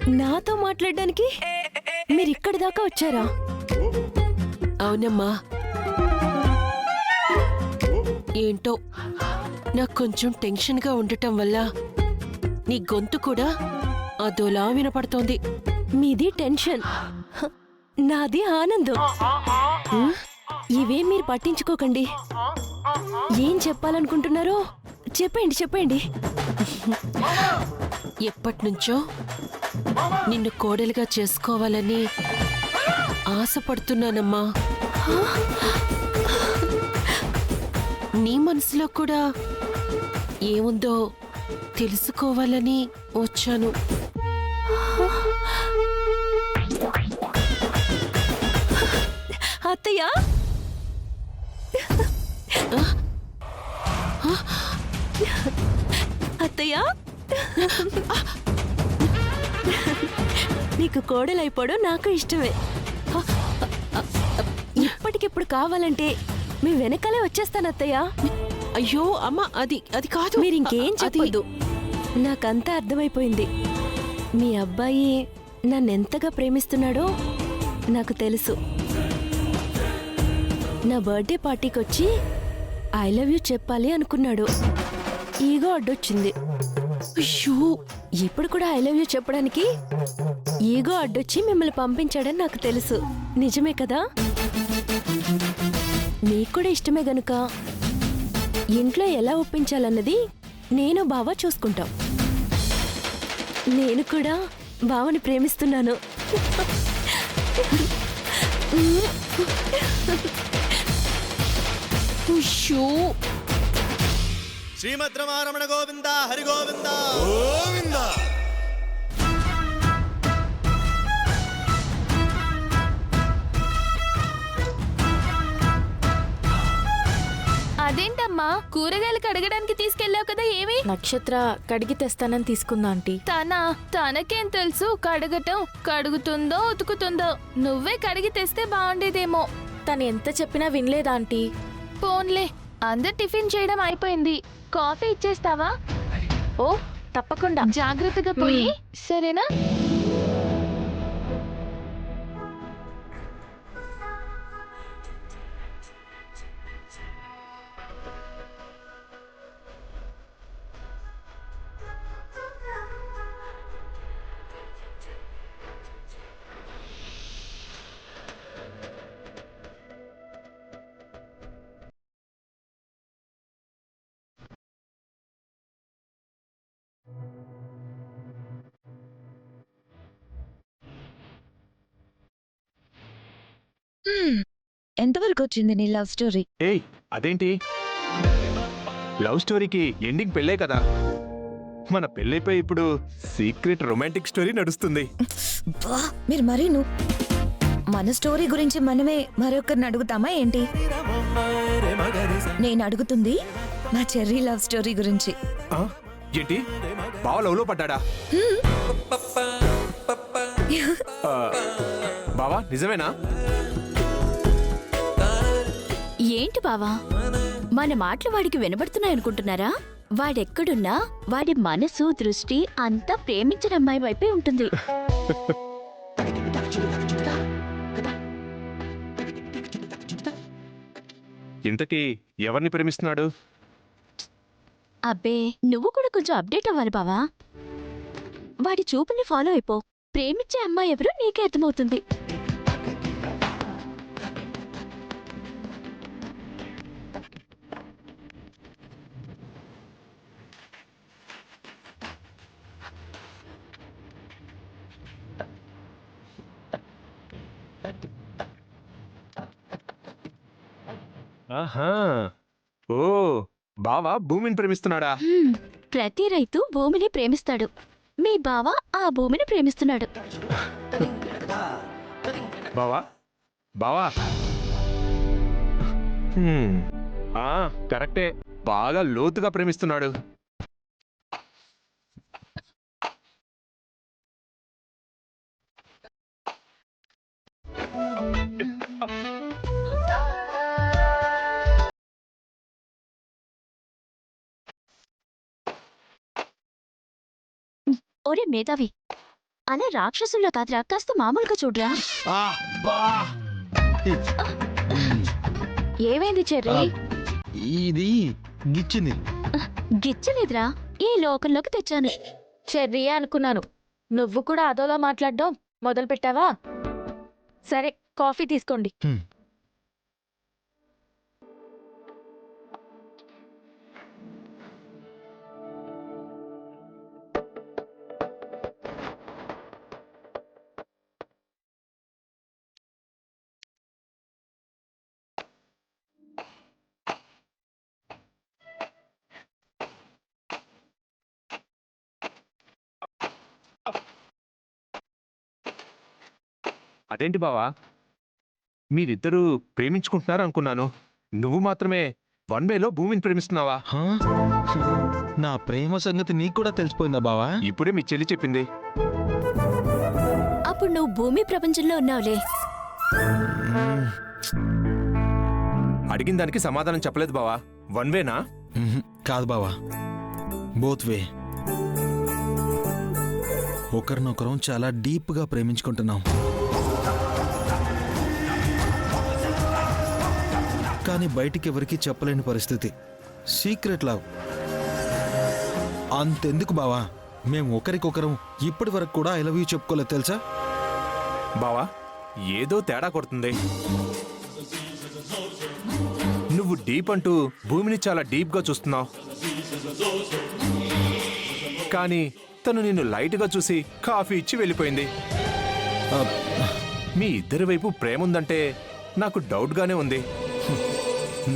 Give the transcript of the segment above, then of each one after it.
నాతో మాట్లాడడానికి మీరిక్కడి దాకా వచ్చారా? అవునమ్మా, ఏంటో నాకు కొంచెం టెన్షన్గా ఉండటం వల్ల నీ గొంతు కూడా అదోలా వినపడుతోంది. మీది టెన్షన్, నాది ఆనందం. ఇవేం మీరు పట్టించుకోకండి. ఏం చెప్పాలనుకుంటున్నారో చెప్పండి చెప్పండి. ఎప్పటినుంచో నిన్ను కోడలిగా చేసుకోవాలని ఆశపడుతున్నానమ్మా. నీ మనసులో కూడా ఏముందో తెలుసుకోవాలని వచ్చాను. అత్తయ్య, అత్తయ్య, నీకు కోడలైపోవడం నాకు ఇష్టమే. ఇప్పటికిప్పుడు కావాలంటే మీ వెనకాలే వచ్చేస్తాను అత్తయ్య. అయ్యో అమ్మా, అది అది కాదు. మీరు ఇంకేం చెప్పొద్దు, నాకంతా అర్థమైపోయింది. మీ అబ్బాయి నన్నెంతగా ప్రేమిస్తున్నాడో నాకు తెలుసు. నా బర్త్డే పార్టీకి వచ్చి ఐ లవ్ యూ చెప్పాలి అనుకున్నాడు. ఈగో అడ్డొచ్చింది. అయ్యో, ఇప్పుడు కూడా ఐ లవ్ యూ చెప్పడానికి ఈగో అడ్డొచ్చి మిమ్మల్ని పంపించాడని నాకు తెలుసు. నిజమే కదా? మీకు కూడా ఇష్టమే గనుక ఇంట్లో ఎలా ఒప్పించాలన్నది నేను బావ చూసుకుంటాం. నేను కూడా బావని ప్రేమిస్తున్నాను. శ్రీమద్రమారమణ గోవింద హరి గోవింద గోవింద. అదేంటమ్మా, కూరగాయలు కడగడానికి తీసుకెళ్ళావు కదా, ఏమి? నక్షత్ర కడిగి తెస్తానని తీసుకుందా ఆంటీ. తనకేం తెలుసు కడగటం? కడుగుతుందో ఉతుకుతుందో. నువ్వే కడిగి తెస్తే బాగుండేదేమో. తను ఎంత చెప్పినా వినలేదా ఆంటీ. పోన్లే, అందరు టిఫిన్ చేయడం అయిపోయింది. కాఫీ ఇచ్చేస్తావా? ఓ తప్పకుండా. జాగ్రత్తగా పోయి, సరేనా? ఎంతవరకు వచ్చింది నీ లవ్ స్టోరీ? ఏయ్, అదేంటి లవ్ స్టోరీకి ఎండింగ్ పెళ్ళే కదా. మన పెళ్ళైపోయి ఇప్పుడు సీక్రెట్ రొమాంటిక్ స్టోరీ నడుస్తుంది. మీరు మరీ మన స్టోరీ గురించి మనమే మరొకరిని అడుగుతామా ఏంటి? నేను అడుగుతుంది మా చెర్రీ లవ్ స్టోరీ గురించి. ఏంటి, బావ లవ్లో పడ్డాడా? బావా నిజమేనా? ఏంటి బావా, మన మాటలు వాడికి వినబడుతున్నాయనుకుంటున్నారా? వాడెక్కడున్నా వాడి మనసు దృష్టి అంతా ప్రేమించిన అమ్మాయి వైపే ఉంటుంది. ఇంతకీ ఎవరిని ప్రేమిస్తున్నాడు? అబ్బే, నువ్వు కూడా కొంచెం అప్డేట్ అవ్వాలి బావా. వాడి చూపుని ఫాలో అయిపో. ప్రేమించే అమ్మాయి ఎవరో నీకే అర్థమవుతుంది. ఆహా, ఓ బావా భూమిని ప్రేమిస్తున్నాడా? ప్రతి రైతు భూమిని ప్రేమిస్తాడు. మీ బావ ఆ భూమిని ప్రేమిస్తున్నాడు. బావా బావా కరెక్టే, బాగా లోతుగా ప్రేమిస్తున్నాడు. ఒరే మేధావి, అలా రాక్షసుల్లో కాదురా, కాస్త మామూలుగా చూడరా. ఏమైంది చెర్రీ? ఇది గిచ్చింది. గిచ్చలేదురా, ఈ లోకంలోకి తెచ్చాను. చెర్రీ అనుకున్నాను. నువ్వు కూడా అదోలా మాట్లాడడం మొదలు పెట్టావా? సరే, కాఫీ తీసుకోండి. అదేంటి బావా, మీరిద్దరూ ప్రేమించుకుంటున్నారు అనుకున్నాను. నువ్వు మాత్రమే వన్ వేలో భూమిని ప్రేమిస్తున్నావా? హా? నా ప్రేమ సంగతి నీకు కూడా తెలిసిపోయిందా బావా? ఇప్పుడే మీ చెల్లి చెప్పింది. అప్పుడు నువ్వు భూమి ప్రపంచంలో ఉన్నావులే. అడిగిన దానికి సమాధానం చెప్పలేదు బావా. వన్ వేనా? కాదు బావా, బోత్ వే. ఒకరినొకరం చాలా డీప్గా ప్రేమించుకుంటున్నాం. కానీ బయటికి ఎవరికి చెప్పలేని పరిస్థితి. Secret love. అంతెందుకు బావా, మేము ఒకరికొకరం ఇప్పటి వరకు కూడా ఐ లవ్ యూ చెప్పుకోలేదు తెలుసా? బావా, ఏదో తేడా కొడుతుంది. నువ్వు డీప్ అంటూ భూమిని చాలా డీప్గా చూస్తున్నావు, కానీ తను నిన్ను లైట్గా చూసి కాఫీ ఇచ్చి వెళ్ళిపోయింది. మీ ఇద్దరి వైపు ప్రేమ ఉందంటే నాకు డౌట్గానే ఉంది.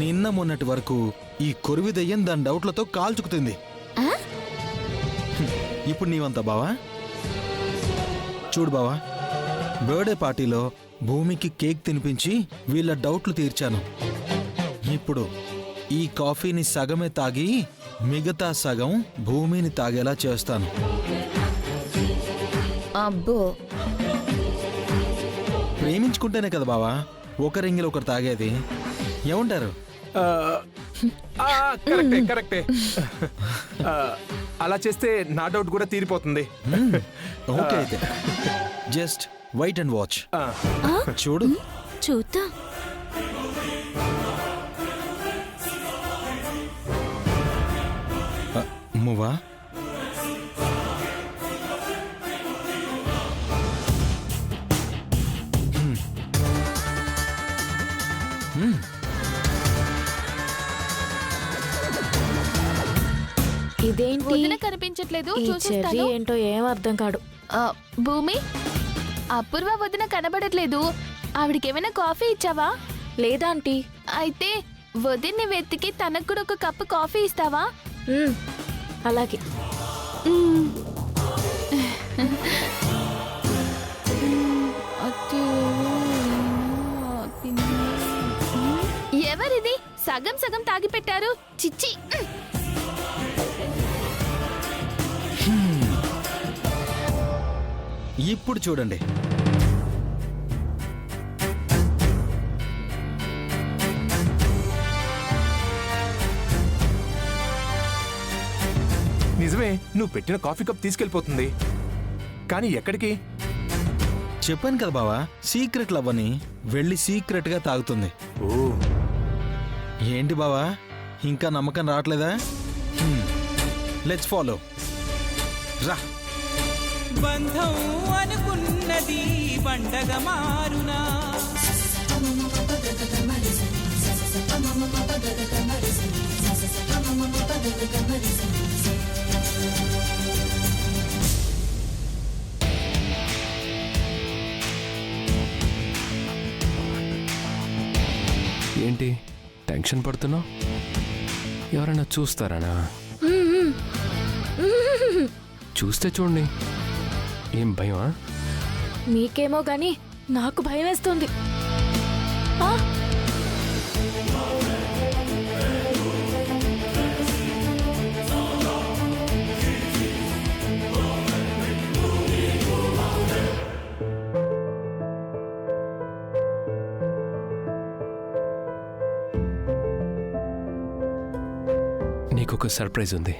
నిన్న మొన్నటి వరకు ఈ కొరివి దయ్యం దాని డౌట్లతో కాల్చుకుతుంది. ఇప్పుడు నీవంతా బావా. చూడు బావా, బర్త్డే పార్టీలో భూమికి కేక్ తినిపించి వీళ్ళ డౌట్లు తీర్చాను. ఇప్పుడు ఈ కాఫీని సగమే తాగి మిగతా సగం భూమిని తాగేలా చేస్తాను. అబ్బో, ప్రేమించుకుంటేనే కదా బావా ఒకరింగిలో ఒకరు తాగేది. ఏమంటారు? కరెక్టే కరెక్టే. అలా చేస్తే నా డౌట్ కూడా తీరిపోతుంది. ఓకే అయితే జస్ట్ వెయిట్ అండ్ వాచ్. చూడు. చూద్దాం. మువ్వా, ఇదేంటి? వదిన కనిపించట్లేదు, ఈ చెర్రీ చూసేస్తాను. ఏంటో ఏం అర్థం కాడు. భూమి, అపూర్వ వదిన కనబడట్లేదు. ఆవిడకేమైనా కాఫీ ఇచ్చావా? లేదా ఆంటీ? అయితే వదిన్ని వెతికి తనకు కూడా ఒక కప్పు కాఫీ ఇస్తావా? అలాగే. ఎవరిది? సగం సగం తాగి పెట్టారు. చిచ్చి. ఇప్పుడు చూడండి. నిజమే, నువ్వు పెట్టిన కాఫీ కప్ తీసుకెళ్ళిపోతుంది. కానీ ఎక్కడికి? చెప్పాను కదా బావా, సీక్రెట్ లవ్ అని. వెళ్ళి సీక్రెట్ గా తాగుతుంది. ఓ, ఏంటి బావా, ఇంకా నమ్మకం రావట్లేదా? Let's follow. రా. బంధం అనుకున్నది పండగ మారునా. ఏంటి టెన్షన్ పడుతున్నావు? ఎవరైనా చూస్తారానా? చూస్తే చూడండి. ఏం భయమా? మీకేమో గాని నాకు భయం వేస్తుంది. నీకొక సర్ప్రైజ్ ఉంది.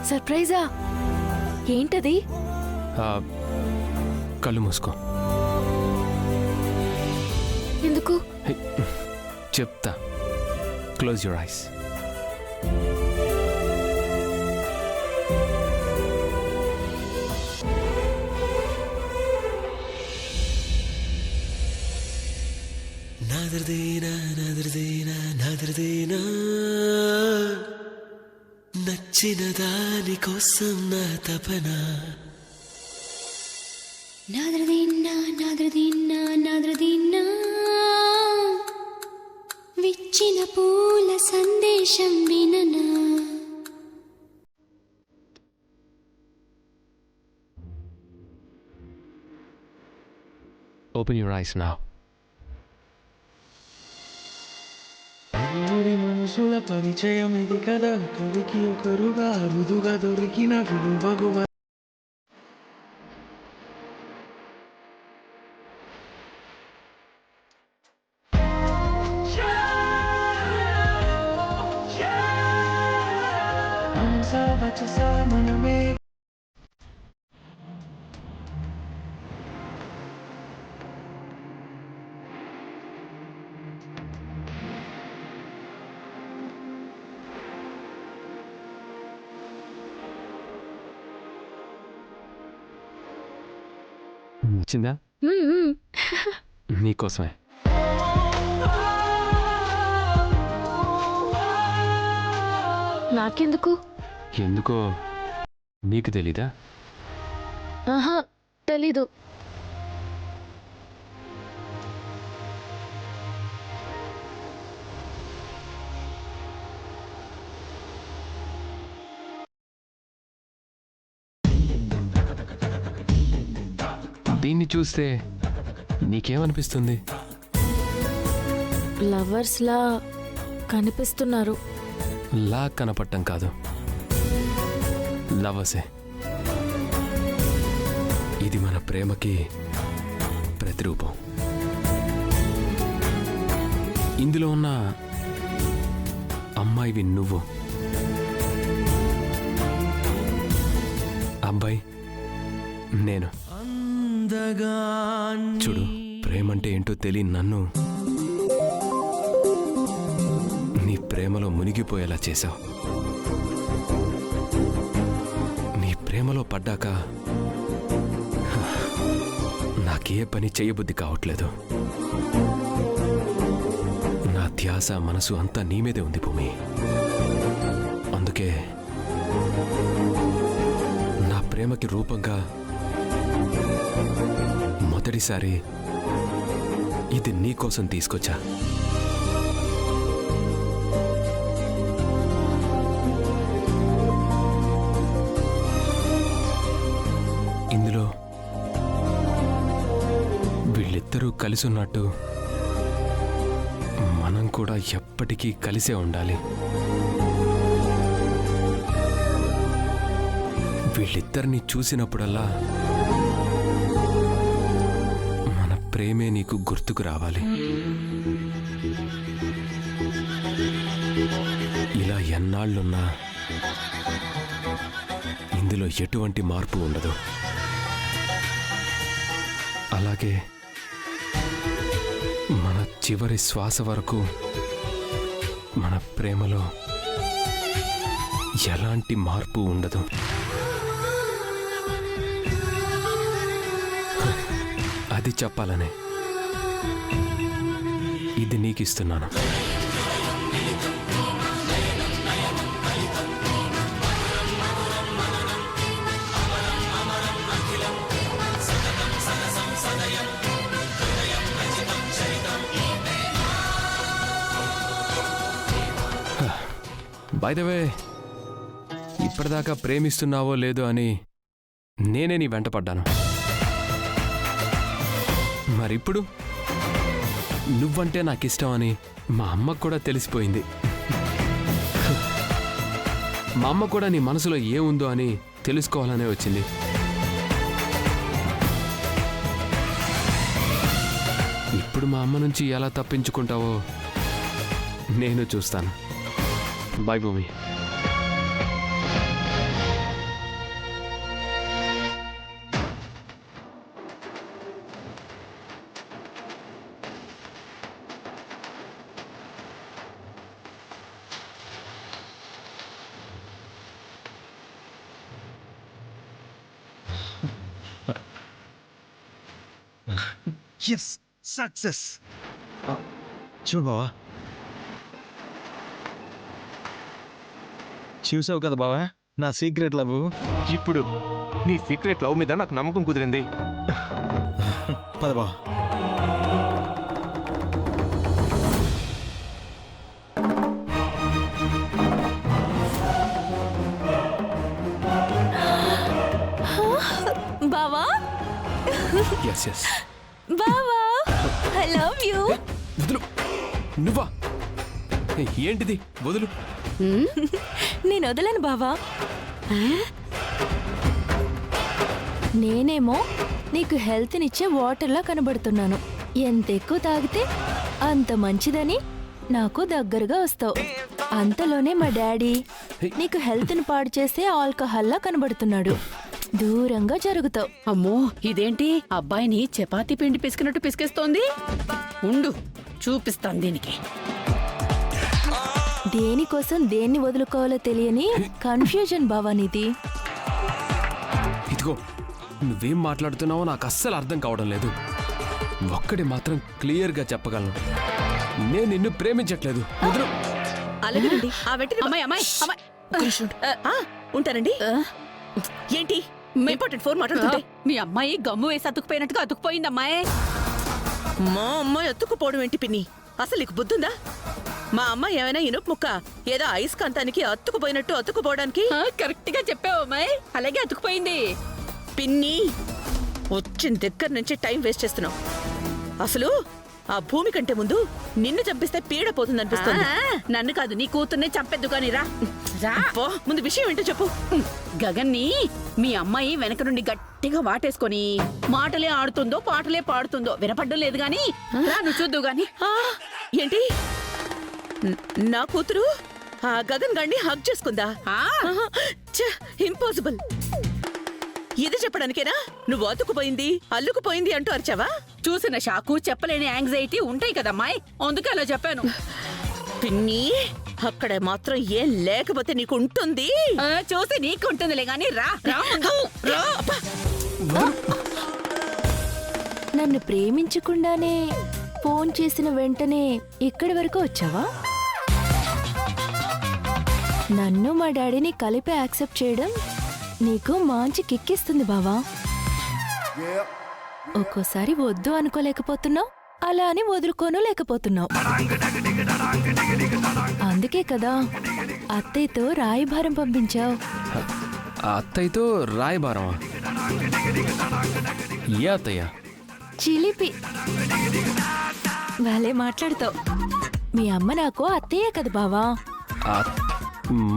సర్ప్రైజా? ఏంటది? ఆ, కళ్ళు మూసుకో. ఎందుకు? హే, చెప్తా. Close your eyes. నచ్చిన దాని కోసం నా తపన విచ్చిన పూల సందేశం విననా. Open your eyes now. మనసుల పరిచయం ఇది కదా, కవికి ఒకరుగా అరుదుగా దొరికిన విలువగువ. మనమే నచ్చిందా? నీకోసమే. నాకెందుకు? ఎందుకో నీకు తెలీదా? ఆహా, తెలీదు. దీన్ని చూస్తే నీకేమనిపిస్తుంది? లవర్స్ లా కనిపిస్తున్నారు. లా కనపడటం కాదు, లవసే. ఇది మన ప్రేమకి ప్రతిరూపం. ఇందులో ఉన్న అమ్మాయివి నువ్వు, అబ్బాయి నేను. చూడు, ప్రేమంటే ఏంటో తెలియని నన్ను నీ ప్రేమలో మునిగిపోయేలా చేశావు. నీ ప్రేమలో పడ్డాక నాకే పని చేయబుద్ధి కావట్లేదు. నా ధ్యాస మనసు అంతా నీ మీదే ఉంది భూమి. అందుకే నా ప్రేమకి రూపంగా మొదటిసారి ఇది నీకోసం తీసుకొచ్చా. ఇందులో వీళ్ళిద్దరూ కలిసి ఉన్నట్టు మనం కూడా ఎప్పటికీ కలిసే ఉండాలి. వీళ్ళిద్దరిని చూసినప్పుడల్లా మన ప్రేమే నీకు గుర్తుకు రావాలి. ఇలా ఎన్నాళ్ళున్నా ఇందులో ఎటువంటి మార్పు ఉండదు. అలాగే మన చివరి శ్వాస వరకు మన ప్రేమలో ఎలాంటి మార్పు ఉండదు. అది చెప్పాలనే ఇది నీకిస్తున్నాను. బై ద వే, ఇప్పటిదాకా ప్రేమిస్తున్నావో లేదో అని నేనే నీ వెంట పడ్డాను. మరిప్పుడు నువ్వంటే నాకిష్టం అని మా అమ్మకు కూడా తెలిసిపోయింది. మా అమ్మ కూడా నీ మనసులో ఏముందో అని తెలుసుకోవాలనే వచ్చింది. ఇప్పుడు మా అమ్మ నుంచి ఎలా తప్పించుకుంటావో నేను చూస్తాను. బాయ్ భూమి. Yes success. చూడు బావా, చూసావు కదా బావా నా సీక్రెట్ లవ్. ఇప్పుడు నీ సీక్రెట్ లవ్ మీద నాకు నమ్మకం కుదిరింది. పద బావా. బావా ఎస్ ఎస్. బావా ఐ లవ్ యూ. వదులు. నువ్వా? ఏంటిది? వదులు. నేను వదలను బావా. నేనేమో నీకు హెల్త్నిచ్చే వాటర్లా కనబడుతున్నాను. ఎంత ఎక్కువ తాగితే అంత మంచిదని నాకు దగ్గరగా వస్తావు. అంతలోనే మా డాడీ నీకు హెల్త్ని పాడు చేసే ఆల్కహాల్లా కనబడుతున్నాడు. దూరంగా జరుగుతావు. అమ్మో ఇదేంటి అబ్బాయిని చపాతీ పిండి పిసికినట్టు పిసికేస్తోంది. ఉండు చూపిస్తాను దీనికి. దేనికోసం దేన్ని వదులుకోవాలో తెలియని కన్ఫ్యూజన్ బావా నీది. ఇదిగో నువ్వేం మాట్లాడుతున్నావో నాకు అస్సలు అర్థం కావడం లేదు. ఒక్కడి మాత్రం క్లియర్గా చెప్పగలను, నేను నిన్ను ప్రేమించట్లేదు. వదులు. అలాగేనండి. అమ్మాయి అమ్మాయి అమ్మాయి ఉంటారండి. ఏంటి ఇంపార్టెంట్ ఫోన్ మాట్లాడుతుంటే మీ అమ్మాయి గమ్ము వేసి అతుకుపోయినట్టుగా అతుకుపోయింది. అమ్మాయి మా అమ్మాయి అతుక్కుపోవడం ఏంటి పిన్ని? అసలు నీకు బుద్ధుందా? మా అమ్మాయి ఏమైనా ఇనుపు ముక్క ఏదో అయస్కాంతానికి అతుకుపోయినట్టు అతుకుపోవడానికి? కరెక్ట్ గా చెప్పావు అమ్మాయి, అలాగే అతుకుపోయింది. పిన్ని వచ్చిన దగ్గర నుంచి టైం వేస్ట్ చేస్తున్నావు. అసలు ఆ భూమి కంటే ముందు నిన్ను చంపిస్తే పీడ పోతుంది అనిపిస్తుంది. నన్ను కాదు నీ కూతుర్నే చంపేద్దు కానీ రా. ముందు విషయం ఏంటో చెప్పు. గగన్ని మీ అమ్మాయి వెనక నుండి గట్టిగా వాటేసుకొని మాటలే ఆడుతుందో పాటలే పాడుతుందో వినపడ్డం లేదు గాని రా నువ్వు చూద్దు గాని. ఏంటి నా కూతురు ఆ గగన్ గాడిని హగ్ చేసుకుందా? ఇంపాసిబుల్. ఇది చెప్పడానికేనా నువ్వు అతుకుపోయింది అల్లుకుపోయింది అంటూ అరిచావా? చూసిన షాకు చెప్పలేని యాంగ్జైటీ ఉంటాయి కదమ్మాయి, అందుకే అలా చెప్పాను. పిన్ని అక్కడ మాత్రం ఏం లేకపోతే నీకు ఉంటుంది. చూసి నీకు ఉంటుందిలే గాని రా. నన్ను ప్రేమించకుండానే ఫోన్ చేసిన వెంటనే ఇక్కడి వరకు వచ్చావా? నన్ను మా డాడీని కలిపి యాక్సెప్ట్ చేయడం నీకు మంచి కిక్కిస్తుంది బావా. ఒక్కోసారి వద్దు అనుకోలేకపోతున్నావు, అలా అని వదులుకోను లేకపోతున్నావు. అందుకే కదా అత్తయ్యతో రాయబారం పంపించావు. అత్తయ్యతో రాయబారమా? ఏ అత్తయ్య? చిలిపి వాళ్ళే మాట్లాడుతావు. మీ అమ్మ నాకు అత్తయ్యే కదా బావా.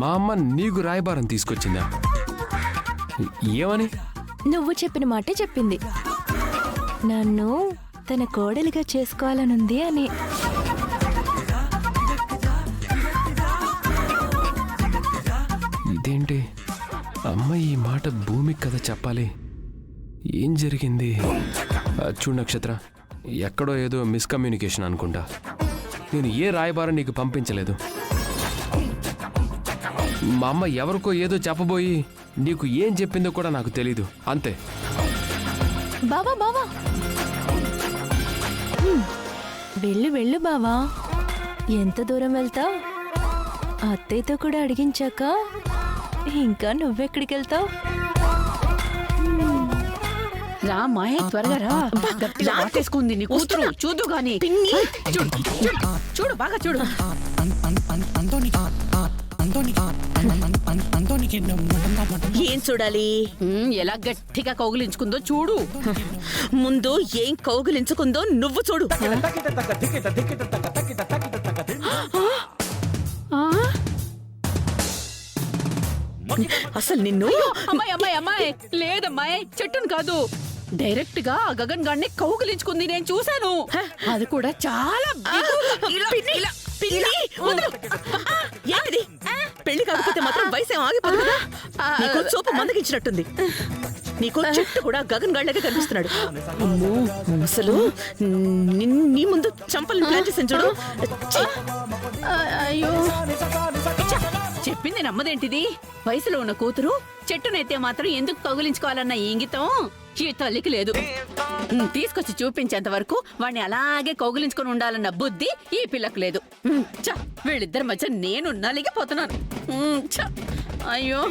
మా అమ్మ నీకు రాయబారం తీసుకొచ్చిందా? ఏమని? నువ్వు చెప్పిన మాటే చెప్పింది. నన్ను తన కోడలిగా చేసుకోవాలనుంది అని. ఇదేంటి అమ్మ ఈ మాట భూమికి కదా చెప్పాలి? ఏం జరిగింది? చూడు నక్షత్ర, ఎక్కడో ఏదో మిస్కమ్యూనికేషన్ అనుకుంటా. నేను ఏ రాయబారం నీకు పంపించలేదు. మా అమ్మ ఎవరికో ఏదో చెప్పబోయి నీకు ఏం చెప్పిందో కూడా నాకు తెలీదు, అంతే. బావా బావా వెళ్ళు వెళ్ళు బావా. ఎంత దూరం వెళ్తావు? అత్తయ్యతో కూడా అడిగించాక ఇంకా నువ్వెక్కడికి వెళ్తావు? రా మాయ త్వరగా రా. లాటేసుకుంది నీ కూతురు. చూడు గాని చూడు బాగా చూడు. ఏం చూడాలి? ఎలా గట్టిగా కౌగిలించుకుందో చూడు. ముందు ఏం కౌగిలించుకుందో నువ్వు చూడు. అసలు నిన్ను అమ్మాయి అమ్మాయి అమ్మాయి లేదమ్మాయి, చెట్టును కాదు, డైరెక్ట్ గా గగన్ గాడిని కౌగిలించుకుంది నేను చూశాను. అది కూడా చాలా ఏంటిది? పెళ్లి కాకపోతే మాత్రం వయసేం ఆగిపోదు కదా. నీకు చూపు మందగించినట్టుంది. నీకు చెట్టు కూడా గగన్ గాడిలాగే కనిపిస్తున్నాడు. అసలు నీ ముందు చంపలు ప్లాన్ చేసాను చూడు. అయ్యో చెప్పింది నమ్మదేంటిది? వయసులో ఉన్న కూతురు చెట్టునైతే మాత్రం ఎందుకు కౌగిలించుకోవాలన్న ఇంగితం ఈ తల్లికి లేదు. తీసుకొచ్చి చూపించేంత వరకు వాడిని అలాగే కౌగిలించుకొని ఉండాలన్న బుద్ధి ఈ పిల్లకు లేదు. ఛ, వీళ్ళిద్దరి మధ్య నేను నలిగిపోతున్నాను. ఛ, అయ్యో